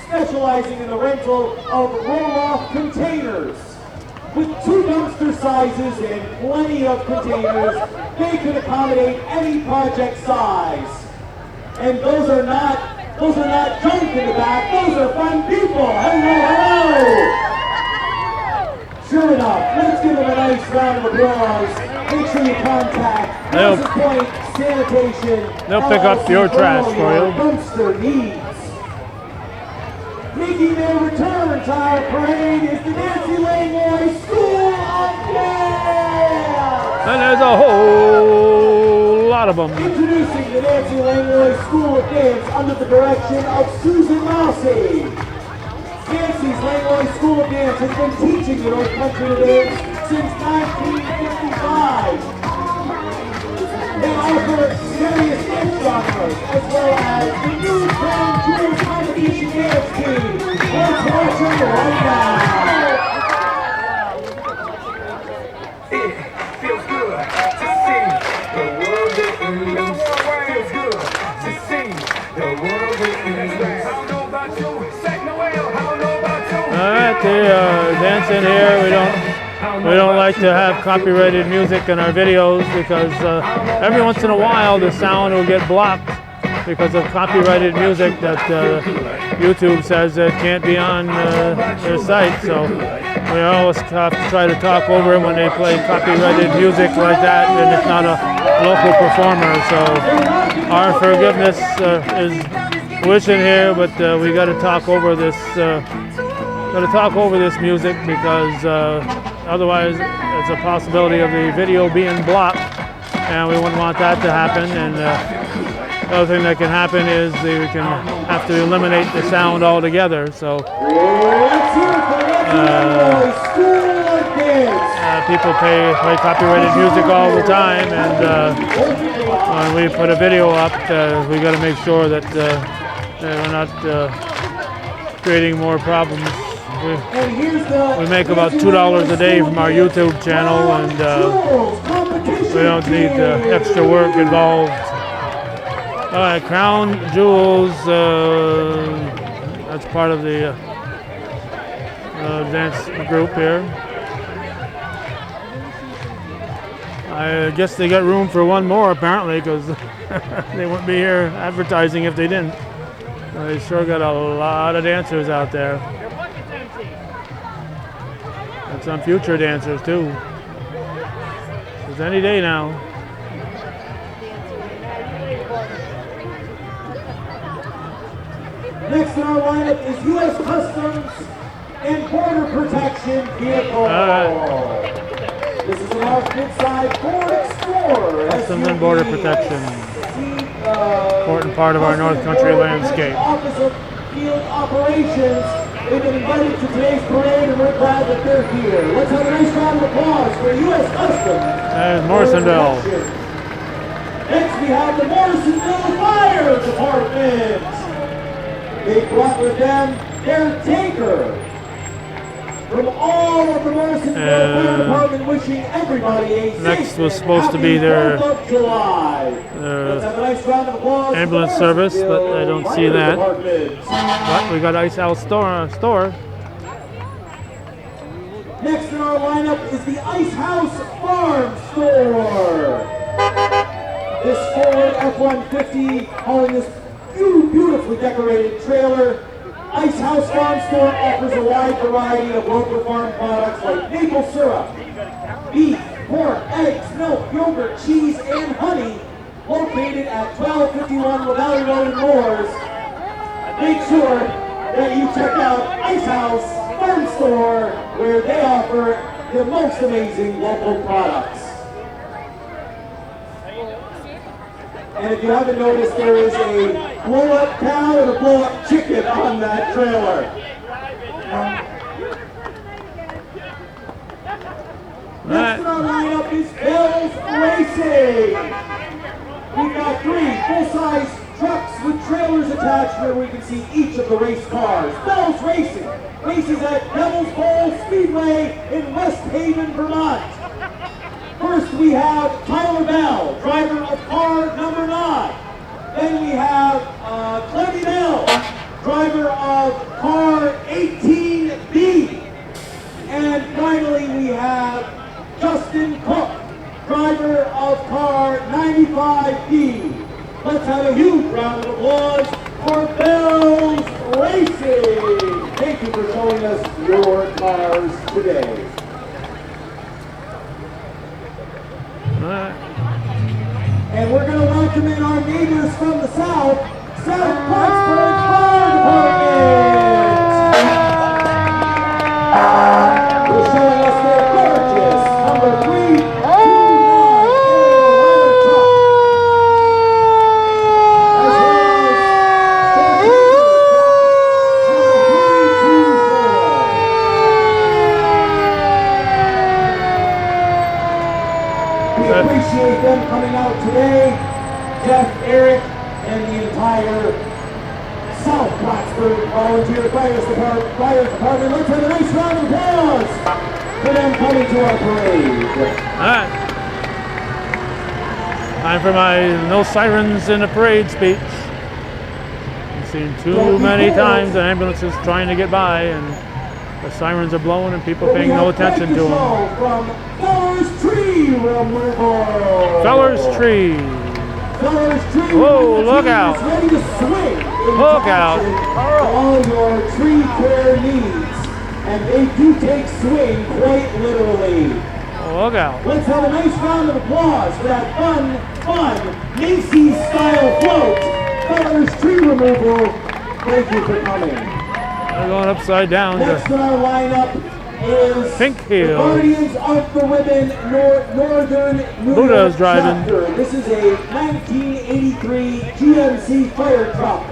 specializing in the rental of roll-off containers. With 2 dumpster sizes and plenty of containers, they can accommodate any project size. And those are not junk in the back, those are fun people. Hello. Sure enough, let's give them a nice round of applause. Make sure you contact Rouses Point Sanitation. They'll pick up your trash for you. Dumpster needs. Making their return to our parade is the Nancy Langlois School of Dance! And there's a whole lot of them. Introducing the Nancy Langlois School of Dance under the direction of Susan Massey. Nancy's Langlois School of Dance has been teaching the North Country to dance since 1955. They offer various dance genres as well as the new Crown Jewels competition dance team. Let's watch them right now. It feels good to see the world getting loose. Feels good to see the world getting loose. I don't know about you, Sack Noel. I don't know about you. All right, the dance in here. We don't like to have copyrighted music in our videos because every once in a while the sound will get blocked because of copyrighted music that YouTube says it can't be on their site. So we always have to try to talk over it when they play copyrighted music like that and it's not a local performer. So our forgiveness is wishing here, but we got to talk over this. Music because otherwise it's a possibility of the video being blocked, and we wouldn't want that to happen. And the other thing that can happen is we can have to eliminate the sound altogether. So people play copyrighted music all the time, and when we put a video up, we got to make sure that we're not creating more problems. We make about $2 a day from our YouTube channel, and we don't need extra work involved. All right, Crown Jewels, that's part of the dance group here. I guess they got room for one more apparently because they wouldn't be here advertising if they didn't. They sure got a lot of dancers out there. And some future dancers too. It's any day now. Next in our lineup is U.S. Customs and Border Protection vehicle. This is an off-mid-side Ford Explorer. Customs and Border Protection. Important part of our North Country landscape. Office of Field Operations. They've been invited to today's parade, and we're glad that they're here. Let's have a nice round of applause for U.S. Customs. There's Morrisonville. Next, we have the Morrisonville Fire Department. They brought with them their tanker. From all of the Morrisonville Fire Department, wishing everybody a Next safe was and supposed to happy be their 4th of July. Let's have a nice round of applause ambulance for the service, but I don't see Fire that. Department. But we got Ice House store. Next in our lineup is the Ice House Farm Store. This Ford F-150 hauling this beautifully decorated trailer. Ice House Farm Store offers a wide variety of local farm products like maple syrup, beef, pork, eggs, milk, yogurt, cheese, and honey. Located at 1251 LaValley Road in Moores. Make sure that you check out Ice House Farm Store, where they offer the most amazing local products. And if you haven't noticed, there is a blow-up cow and a blow-up chicken on that trailer. Next in our lineup is Bell's Racing. We've got 3 full-size trucks with trailers attached where we can see each of the race cars. Bell's Racing races at Devil's Bowl Speedway in West Haven, Vermont. First we have Tyler Bell, driver of car number 9. Then we have Clemmy Bell, driver of car 18B. And finally we have Justin Cook, driver of car 95B. Let's have a huge round of applause for Bell's Racing. Thank you for showing us your cars today. And we're going to welcome in our neighbors from the south, South Plattsburgh Fire Department. Fire, South Plattsburgh Volunteer Fire Department. Let's have a nice round of applause for them coming to our parade. All right. Time for my no sirens in the parade speech. I've seen too many times an ambulance is trying to get by and the sirens are blowing and people paying no attention to them. From Feller's Tree Removal. Feller's Tree. Feller's Tree Whoa, look out. is ready to swing. Look out. All your tree care needs. And they do take swing quite literally. Look out. Let's have a nice round of applause for that fun Macy's style float. Feller's Tree Removal. Thank you for coming. They're going upside down. Next in our lineup is Pink the Hill. Guardians of the Ribbon Northern New Buddha's York driving. chapter. This is a 1983 GMC fire truck,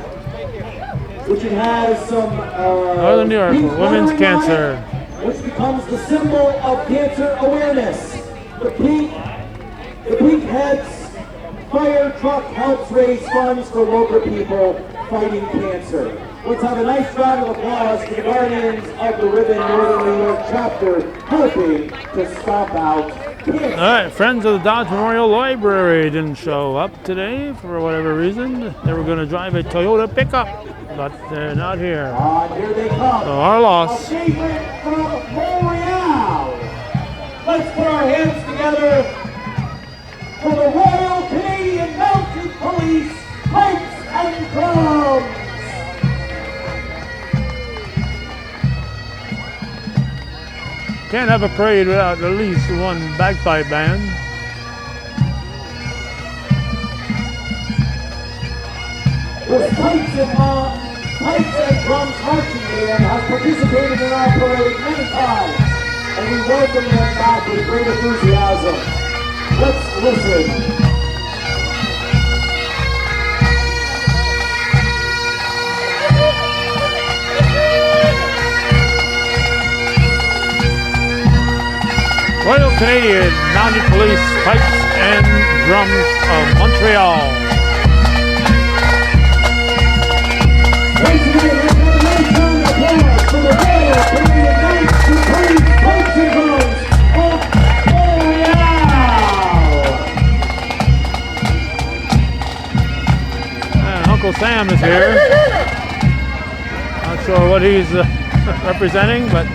which it has some Northern New York, pink women's lettering on cancer. it, which becomes the symbol of cancer awareness. The pink heads fire truck helps raise funds for local people fighting cancer. Let's have a nice round of applause for the Guardians of the Ribbon Northern New York chapter helping to stomp out cancer. All right, Friends of the Dodge Memorial Library didn't show up today for whatever reason. They were going to drive a Toyota pickup, but they're not here. Here they come. So our A loss. favorite from Montreal. Let's put our hands together for the Royal Canadian Mounted Police Pipes and Drums. Can't have a parade without at least one bagpipe band. This Pipes and Drums marching band has participated in our parade many times, and we welcome them back with great enthusiasm. Let's listen. Royal Canadian Mounted Police Pipes and Drums of Montreal. Once again, let's have a nice round of applause for the Royal Canadian Mounted Police Pipes and Drums of Montreal. And Uncle Sam is here. Not sure what he's representing, but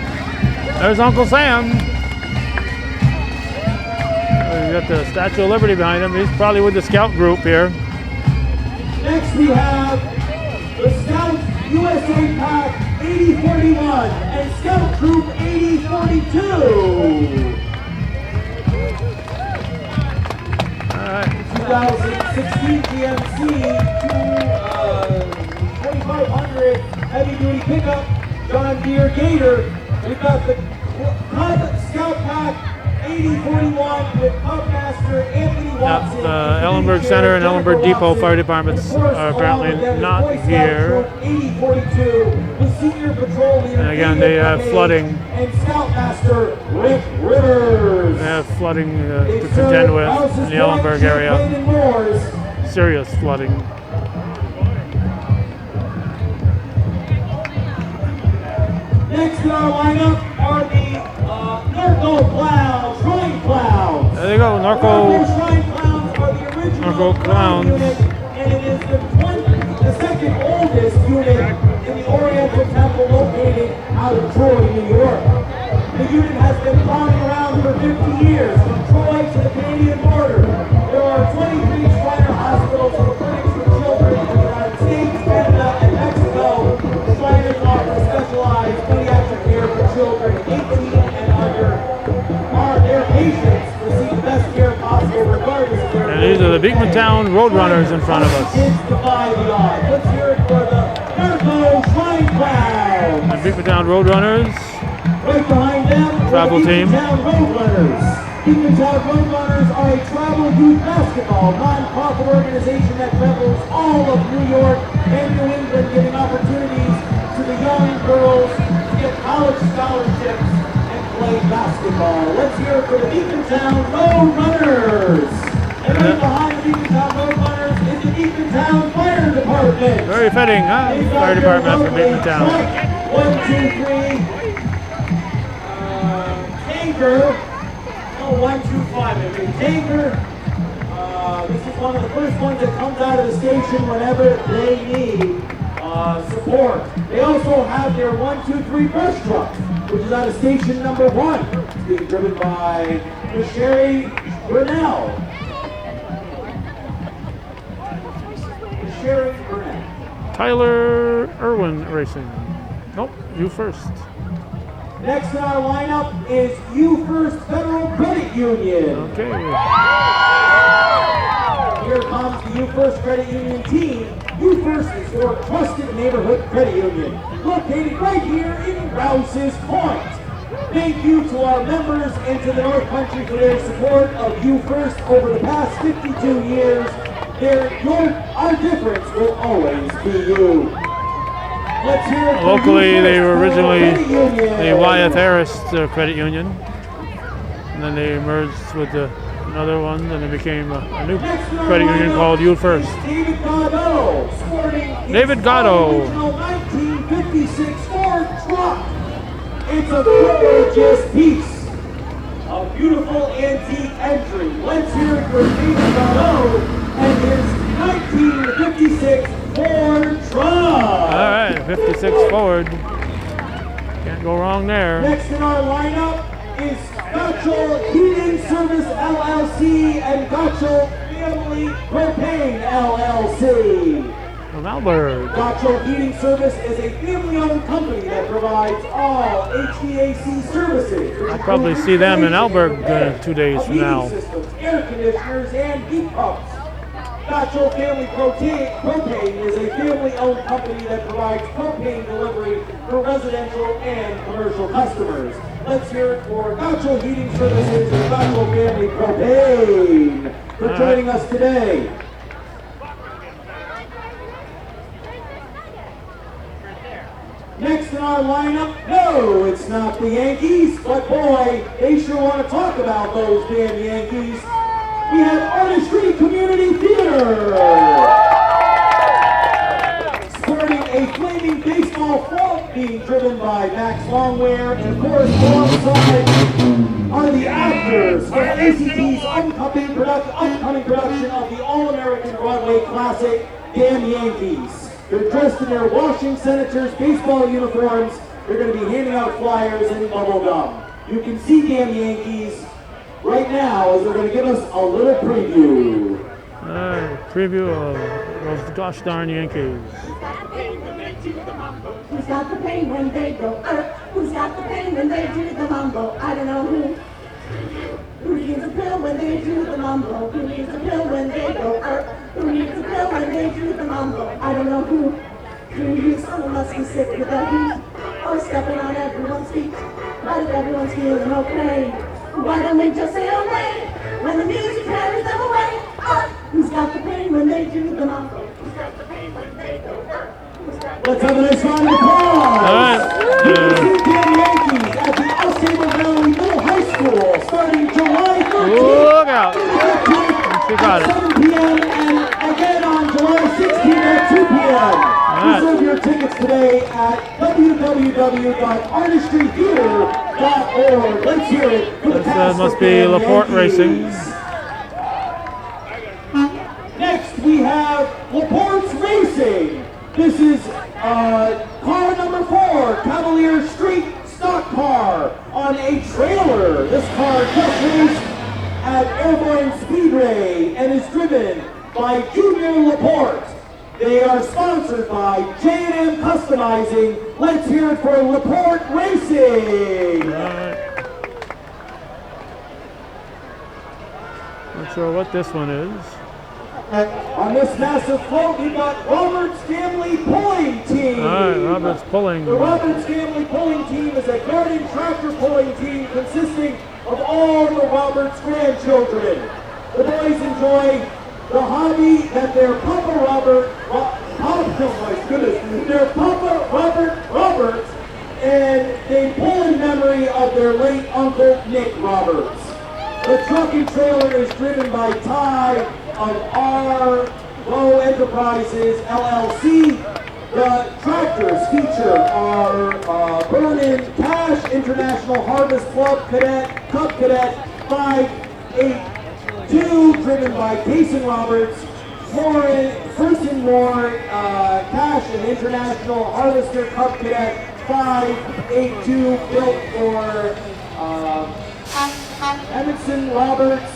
there's Uncle Sam. We got the Statue of Liberty behind him. He's probably with the scout group here. Next we have the Scouts USA Pack 8041 and Scout Troop 8042. All right. 2016 GMC 2500 heavy duty pickup John Deere Gator. We've got the Cub Scout Pack 8041 with Cub Master Anthony Watson. Yep, Ellenberg Center and Ellenberg Depot fire departments are apparently not here. 8042 with Senior Patrol Leader And again, they have flooding. and Scoutmaster Rick Rivers. They have flooding to contend with in the Ellenberg area. Serious flooding. Next in our lineup are the Norco Clowns, Shrine Clowns. There they go, Norco Shrine Clowns are the original Norco Clowns. unit, and it is the second oldest unit in the Oriental Temple located out of Troy, New York. The unit has been clowning around for 50 years, from Troy to the Canadian border. There are 23 Shriner hospitals and clinics for children in the United States, Canada, and Mexico. Shriners offer specialized pediatric care for children 18 and under. Their patients receive the best care possible regardless of their And these are the Beekmantown Roadrunners in front of us. Kids defy the odds. Let's hear it for the Norco Shrine Clowns. The Beekmantown Roadrunners. Right behind them, Travel the team. Beekmantown Roadrunners. Beekmantown Roadrunners are a travel youth basketball non-profit organization that travels all of New York and New England, giving opportunities to the young girls to get college scholarships and play basketball. Let's hear it for the Beekmantown Roadrunners. And right behind the Beekmantown Roadrunners is the Beekmantown Fire Department. Very fitting, huh? Fire department after beating the town. 1, 2, 3. Tanker. Oh, 1, 2, 5. Okay, Tanker. This is one of the first ones that comes out of the station whenever they need support. They also have their 1, 2, 3 brush truck, which is out of station number 1. It's being driven by Sherry Burnell. Sherry Burnell. Tyler Irwin Racing. Nope, you first. Next in our lineup is You First Federal Credit Union. Okay. Here comes the You First Credit Union team. You First is your trusted neighborhood credit union, located right here in Rouses Point. Thank you to our members and to the North Country for their support of You First over the past 52 years. Our difference will always be you. Let's hear it from Locally, You they First were Federal originally Credit Union. the Wyeth Harris Credit Union, and then they merged with another one, and it became a new credit union called You First. David Gatto, sporting David his Gatto. original 1956 Ford truck. It's a gorgeous piece. A beautiful antique entry. Let's hear it for David Gatto and his 1956 Ford truck. All right, 56 Ford. Can't go wrong there. Next in our lineup is Gotchel Heating Service LLC and Gotchel Family Propane LLC. From Alberg. Gotchel Heating Service is a family-owned company that provides all HVAC services. I'll probably see them in Alberg 2 days from now. Heating systems, air conditioners, and heat pumps. Gotchel Family Propane is a family-owned company that provides propane delivery for residential and commercial customers. Let's hear it for Gotchel Heating Services and Gotchel Family Propane for joining us today. Next in our lineup, no, it's not the Yankees, but boy, they sure want to talk about those damn Yankees. We have Artistry Community Theater. Sporting a flaming baseball float being driven by Max Longwear, and of course, alongside are the actors for ACT's upcoming production of the All-American Broadway classic, Damn Yankees. They're dressed in their Washington Senators baseball uniforms. They're going to be handing out flyers and bubble gum. You can see Damn Yankees right now as they're going to give us a little preview. Preview of those gosh darn Yankees. Who's got the pain when they go Who's got the pain when they do the mambo? I don't know who. Who needs a pill when they do the mambo? Who needs a pill when they go Who needs a pill when they do the mambo? I don't know who. Someone must be sick with the heat, or stepping on everyone's feet. But if everyone's feeling okay, why don't they just say away when the music carries them away? Who's got the pain when they do the mambo? Who's got the pain when they go Let's have a nice round of applause. You can see the Yankees at the Osceola Valley Middle High School starting July 13th. Look out. She got it. 7 p.m. and again on July 16th at 2 p.m. Reserve your tickets today at www.artistrytheater.org. Let's hear it for the cast must of be Damn LaPorte Yankees. Racing. Next we have LaPorte's Racing. This is car number 4, Cavalier Street stock car on a trailer. This car just raced at Airborne Speedway and is driven by Junior LaPorte. They are sponsored by J&M Customizing. Let's hear it for LaPorte Racing. Not sure what this one is. On this massive float, we've got Robert Stanley Pulling Team. All right, Robert's pulling. The Robert Stanley Pulling Team is a garden tractor pulling team consisting of all the Roberts grandchildren. The boys enjoy the hobby that their Papa Robert Roberts, and they pull in memory of their late Uncle Nick Roberts. The truck and trailer is driven by Ty of our Bow Enterprises LLC. The tractors feature our Burn-In Cash International Harvest Club Cub Cadet 582, driven by Cason Roberts. First and More Cash and International Harvester Cub Cadet 582, built for Emerson Roberts,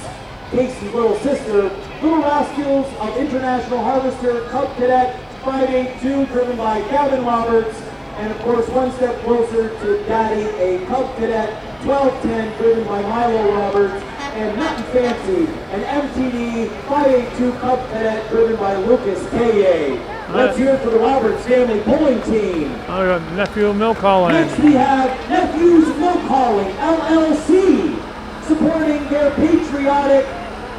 Casey's little sister. Little Rascals of International Harvester Cub Cadet 582, driven by Gavin Roberts. And of course, one step closer to Daddy, a Cub Cadet 1210, driven by Milo Roberts. And Nothing Fancy, an MTD 582 Cub Cadet, driven by Lucas Kaye. Let's hear it for the Roberts family pulling team. I got Nephew Milk Hauling. Next we have Nephews Milk Hauling LLC, supporting their patriotic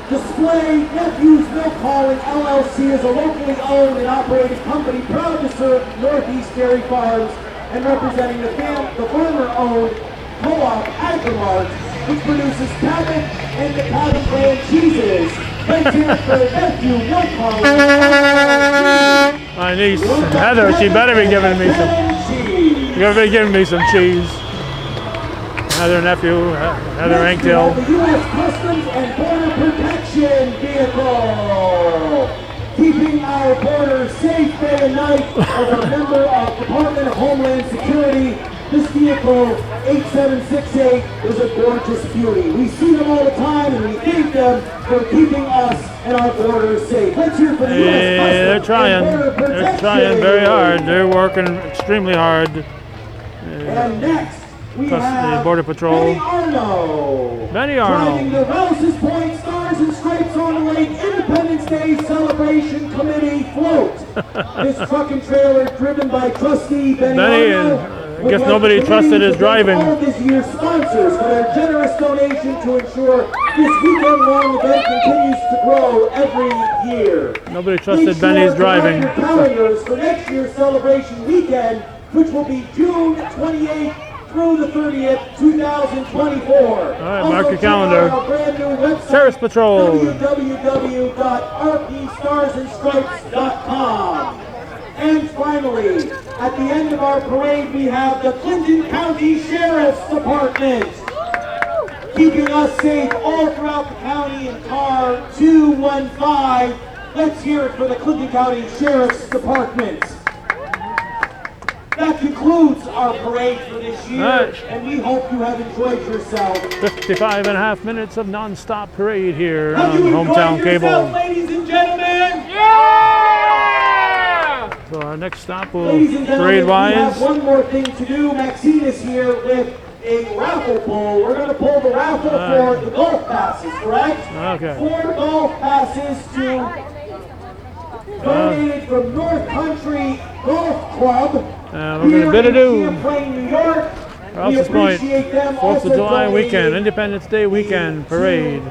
display. Nephews Milk Hauling LLC is a locally owned and operated company proud to serve Northeast Dairy Farms and representing the farmer-owned co-op Agrimart, which produces Cabot and the Cabot brand cheeses. Let's hear it for Nephew Milk Hauling LLC. My niece Heather, she better be giving me some. You better be giving me some cheese. Heather nephew, Heather Anktill. The U.S. Customs and Border Protection vehicle, keeping our borders safe day and night. As a member of Department of Homeland Security, this vehicle 8768 is a gorgeous beauty. We see them all the time, and we thank them for keeping us and our borders safe. Let's hear from the U.S. Customs They're trying. and Border Protection. They're trying very hard. They're working extremely hard. And next, we The have Border Patrol. Benny Arno. Benny Arno. Driving the Rouses Point Stars and Stripes on the Lake Independence Day Celebration Committee float. This truck and trailer driven by trustee Benny Arno. I guess nobody trusted his driving. All this year's sponsors for their generous donation to ensure this weekend-long event continues to grow every year. Nobody trusted Benny's driving. Your calendars for next year's celebration weekend, which will be June 28th through the 30th, 2024. All right, mark your calendar. Our brand new website, Terrace Patrol. www.rpstarsandstripes.com. And finally, at the end of our parade, we have the Clinton County Sheriff's Department, keeping us safe all throughout the county in car 215. Let's hear it for the Clinton County Sheriff's Department. That concludes our parade for this year, Right. and we hope you have enjoyed yourself. 55 and a half minutes of non-stop parade here Have on you enjoyed Hometown yourself, Cable. ladies and gentlemen? So our next stop will Ladies and gentlemen, we have parade-wise. one more thing to do. Maxine is here with a raffle pull. We're going to pull the raffle for the golf passes, correct? Okay. 4 golf passes donated from North Country Golf Club. We're going to bid adieu. Plain, New York. We Rouses Point, appreciate them 4th also of July donating weekend, Independence Day weekend parade.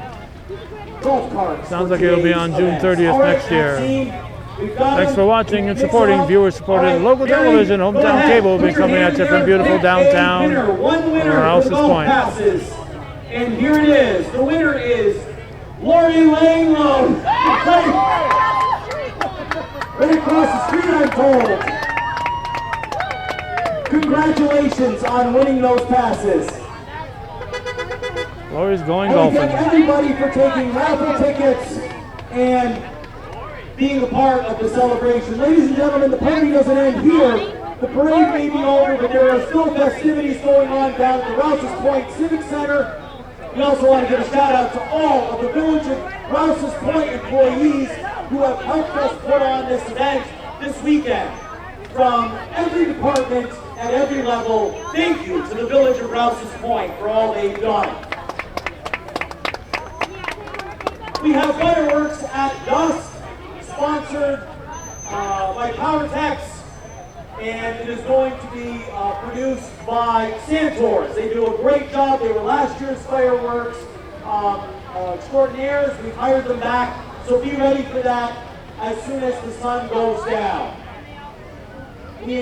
golf carts. Sounds for like it'll be on today's June event. 30th All right, next year. Maxine, we've got Thanks them. for watching and Mix supporting up. viewer-supported All right, local Gary, television. go Hometown ahead. Cable will be Put your coming hands at you from there. beautiful Pick a downtown winner. One winner or for Rouses the golf Point. passes. And here it is. The winner is Lori Langlow. Right across the street, I'm told. Congratulations on winning those passes. Lori's going I want to golfing. thank everybody for taking raffle tickets and being a part of the celebration. Ladies and gentlemen, the party doesn't end here. The parade may be over, but there are still festivities going on down at the Rouses Point Civic Center. We also want to give a shout out to all of the Village of Rouses Point employees who have helped us put on this event this weekend. From every department at every level, thank you to the Village of Rouses Point for all they've done. We have fireworks at dusk, sponsored by PowerTex, and it is going to be produced by Santours. They do a great job. They were last year's fireworks extraordinaires. We've hired them back, so be ready for that as soon as the sun goes down.